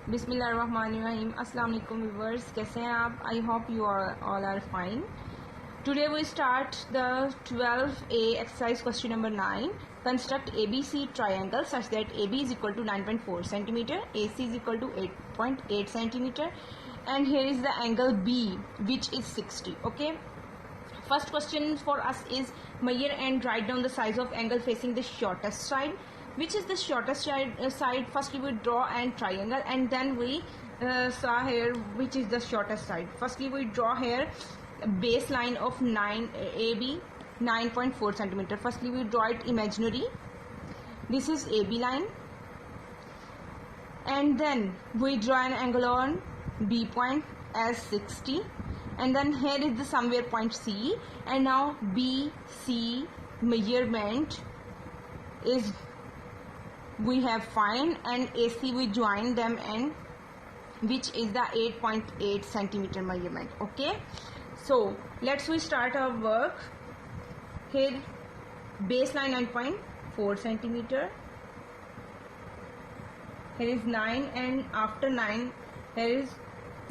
बिस्मिल्लाहिर्रहमानिर्रहीम। अस्सलाम वालेकुम व्यूअर्स, कैसे हैं आप? I hope you all are fine. Today we start the 12A exercise question number 9. Construct ABC triangle such that AB is equal to 9.4 centimeter, AC is equal to 8.8 centimeter, and here is the angle B which is 60. Okay. First question for us is measure and write down the size of angle facing the shortest side. Which is the shortest side? Firstly we draw an triangle and then we saw here which is the shortest side. Firstly we draw here baseline of 9 AB 9.4 centimeter. Firstly we draw it imaginary. This is AB line, and then we draw an angle on B point as 60, and then here is the somewhere point C, and now BC measurement is we have find, and AC we join them, and which is the 8.8 centimeter measurement. Okay, so let's we start our work. Here baseline 9.4 centimeter, here is 9, and after 9 here is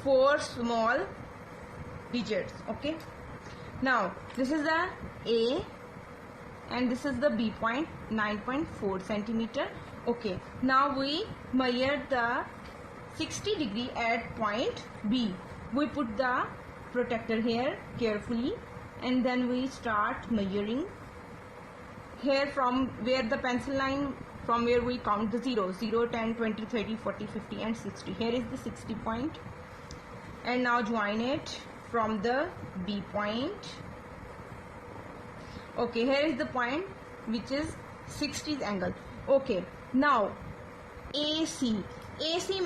4 small digits. Okay, now this is the A and this is the B point, 9.4 centimeter. Okay, now we measure the 60 degree at point B. We put the protractor here carefully, and then we start measuring here from where the pencil line, from where we count the 0, 10, 20, 30, 40, 50 and 60. Here is the 60 point, and now join it from the B point. Okay, here is the point which is 60 angle. Okay, now AC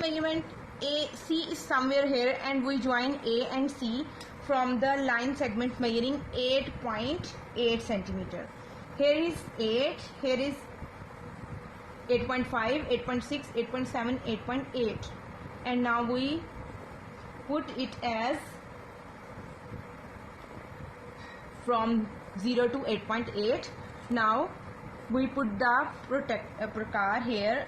measurement, AC is somewhere here, and we join A and C from the line segment measuring 8.8 centimeter. Here is 8, here is 8.5, 8.6, 8.7, 8.8, and now we put it as from 0 to 8.8. Now we put the prakar here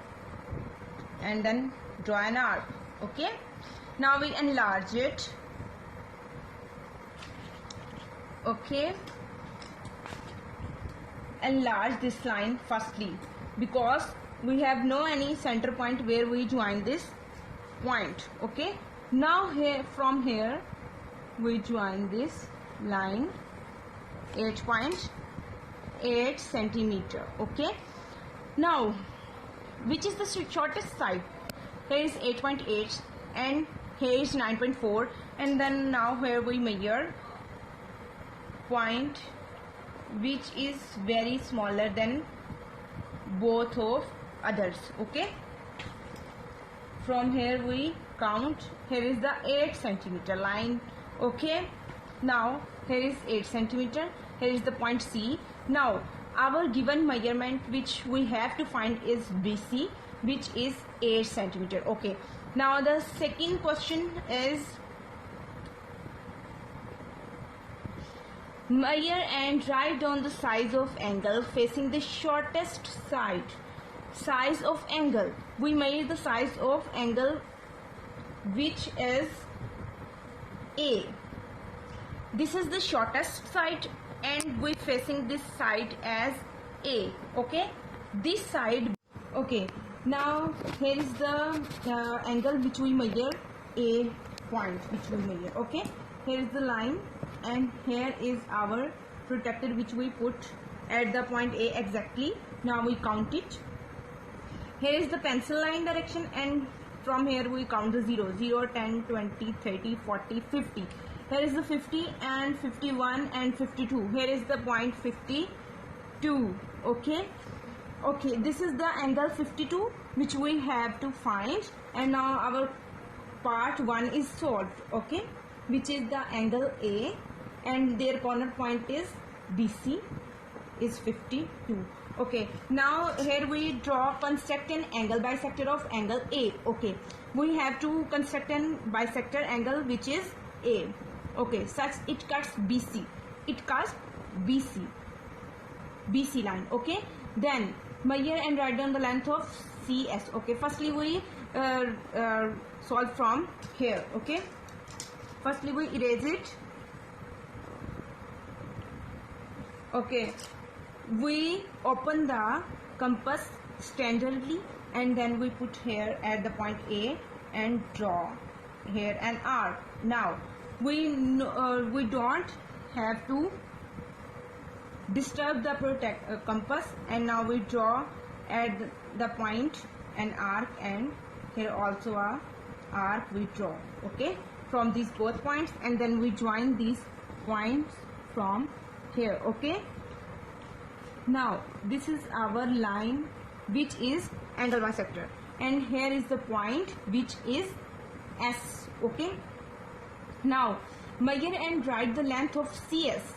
and then draw an arc. Okay, now we enlarge it. Okay, enlarge this line firstly because we have no any center point where we join this point. Okay, now here from here we join this line 8.8 centimeter. Okay, now which is the shortest side? Here is 8.8 and here is 9.4, and then now here we measure point which is very smaller than both of others. Okay, from here we count. Here is the 8 centimeter line. Okay, now here is 8 centimeter. Here is the point C. Now our given measurement which we have to find is BC, which is 8 centimeter. Okay, now the second question is measure and write down the size of angle facing the shortest side. Size of angle, we measure the size of angle which is A. This is the shortest side, and we facing this side as A. Okay, this side. Okay, now here is the angle which we measure, A point which we measure. Okay, here is the line, and here is our protractor which we put at the point A exactly. Now we count it. Here is the pencil line direction, and from here we count the 0, 10, 20, 30, 40, 50. Here is the 50 and 51 and 52. Here is the point 52. Okay, okay, this is the angle 52 which we have to find, and now our part 1 is solved. Okay, which is the angle A, and their corner point is BC is 52. Okay, now here we construct an angle bisector of angle A. Okay, we have to construct an bisector angle which is A. Okay, such it cuts BC. It cuts BC line. Okay, then measure and write down the length of CS. Okay, firstly we solve from here. Okay, firstly we erase it. Okay, we open the compass standardly and then we put here at the point A and draw here an arc. Now we don't have to disturb the compass, and now we draw at the point an arc, and here also a arc we draw. Okay, from these both points, and then we join these points from here. Okay, now this is our line which is angle bisector, and here is the point which is S. Okay, now measure and write the length of CS.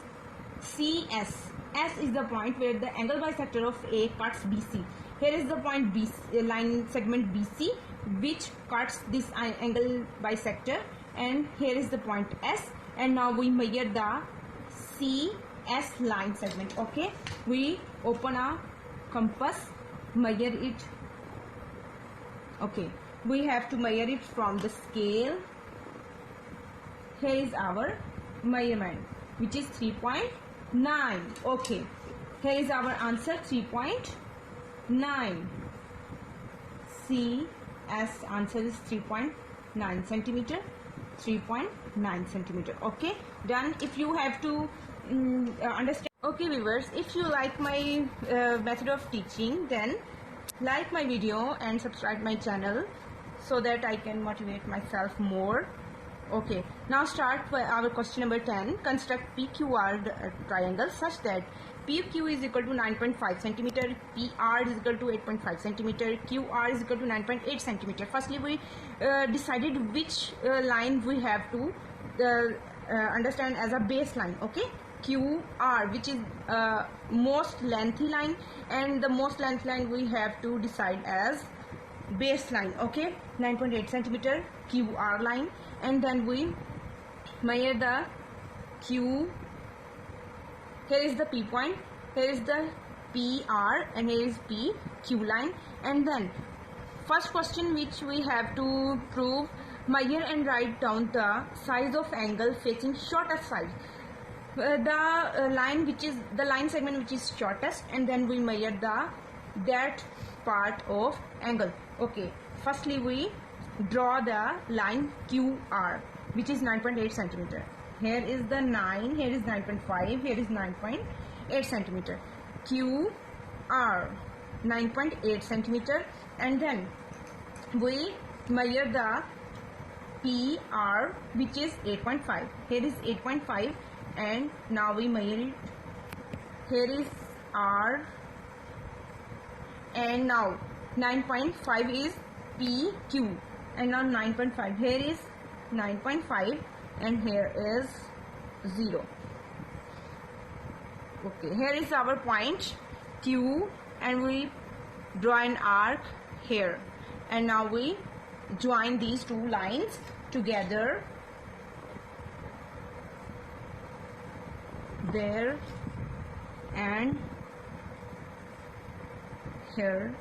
S is the point where the angle bisector of A cuts BC. Here is the point BC, line segment BC, which cuts this angle bisector, and here is the point S, and now we measure the CS line segment. Okay, we open a compass, measure it. Okay, we have to measure it from the scale. Here is our measurement, which is 3.9. Okay, here is our answer, 3.9. CS answer is 3.9 centimeter. 3.9 centimeter. Okay, done. If you have to understand. Okay viewers, if you like my method of teaching, then like my video and subscribe my channel so that I can motivate myself more. Okay, now start with our question number 10. Construct PQR triangle such that PQ is equal to 9.5 centimeter, PR is equal to 8.5 centimeter, QR is equal to 9.8 centimeter. Firstly, we decided which line we have to understand as a baseline. Okay, QR, which is most lengthy line, and the most lengthy line we have to decide as baseline. Okay, 9.8 centimeter QR line, and then we measure the Q. Here is the P point, here is the PR, and here is PQ line. And then first question which we have to prove, measure and write down the size of angle facing shortest side. The line which is the line segment which is shortest, and then we measure that part of angle. Okay, firstly we draw the line QR, which is 9.8 centimeter. Here is the 9, here is 9.5, here is 9.8 centimeter. QR 9.8 centimeter, and then we measure the PR, which is 8.5. Here is 8.5, and now we measure it. Here is R, and now 9.5 is PQ, and now 9.5. Here is 9.5, and here is 0. Okay, here is our point Q, and we draw an arc here, and now we join these two lines together there and here.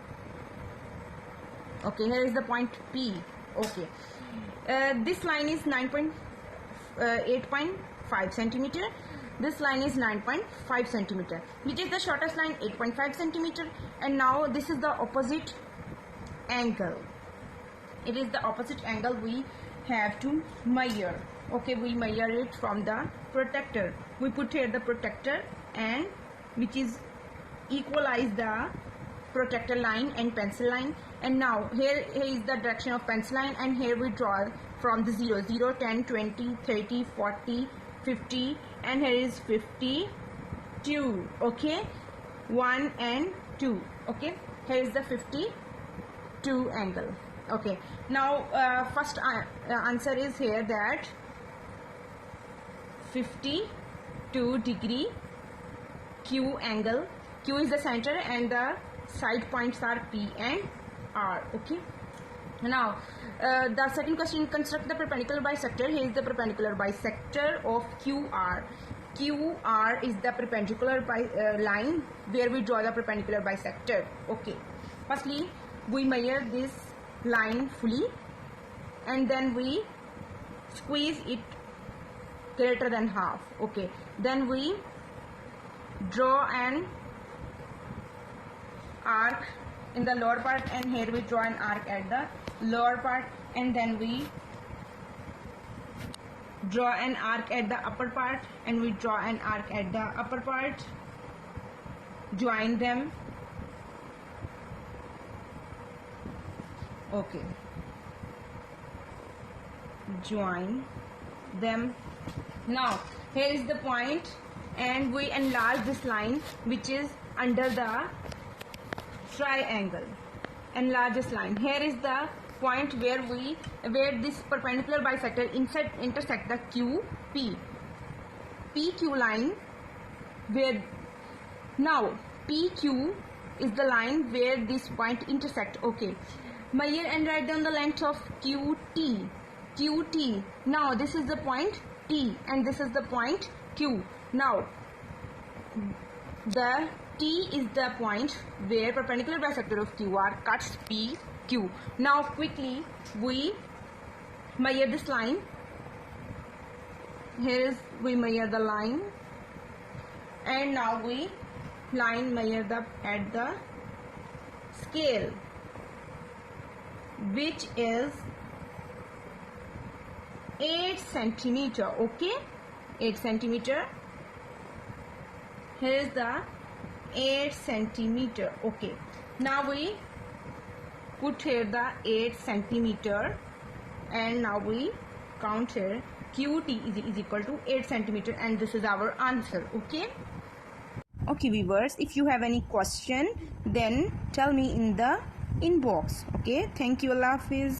Okay, here is the point P. Okay, this line is 8.5 centimeter. This line is 9.5 centimeter, which is the shortest line, 8.5 centimeter. And now this is the opposite angle. It is the opposite angle we have to measure. Okay, we measure it from the protector. We put here the protector, and which is equalize the protector line and pencil line. And now here is the direction of pencil line, and here we draw from the 0, 0, 10, 20, 30, 40, 50, and here is 52. Okay, 1 and 2. Okay, here is the 52 angle. Okay, now first answer is here that 52 degree Q angle. Q is the center, and the side points are P and R. Okay, now the second question, construct the perpendicular bisector. Here is the perpendicular bisector of QR. QR is the perpendicular line where we draw the perpendicular bisector. Okay, firstly we measure this line fully, and then we squeeze it greater than half. Okay, then we draw an arc in the lower part, and here we draw an arc at the lower part, and then we draw an arc at the upper part, and we draw an arc at the upper part, join them. Okay, join them. Now here is the point, and we enlarge this line which is under the triangle. Enlarge this line. Here is the point where this perpendicular bisector intersect the QP. PQ line, where now PQ is the line where this point intersect. Okay, measure and write down the length of QT. QT. Now this is the point T, and this is the point Q. Now the T is the point where perpendicular bisector of QR cuts PQ. Now quickly we measure this line. Here is we measure the line, and now we measure at the scale, which is 8 centimeter. Okay, 8 centimeter. Here is the 8 centimeter. Okay, now we put here the 8 centimeter, and now we count here QT is equal to 8 centimeter, and this is our answer. Okay viewers, if you have any question then tell me in the inbox. Okay, thank you. Allah Hafiz.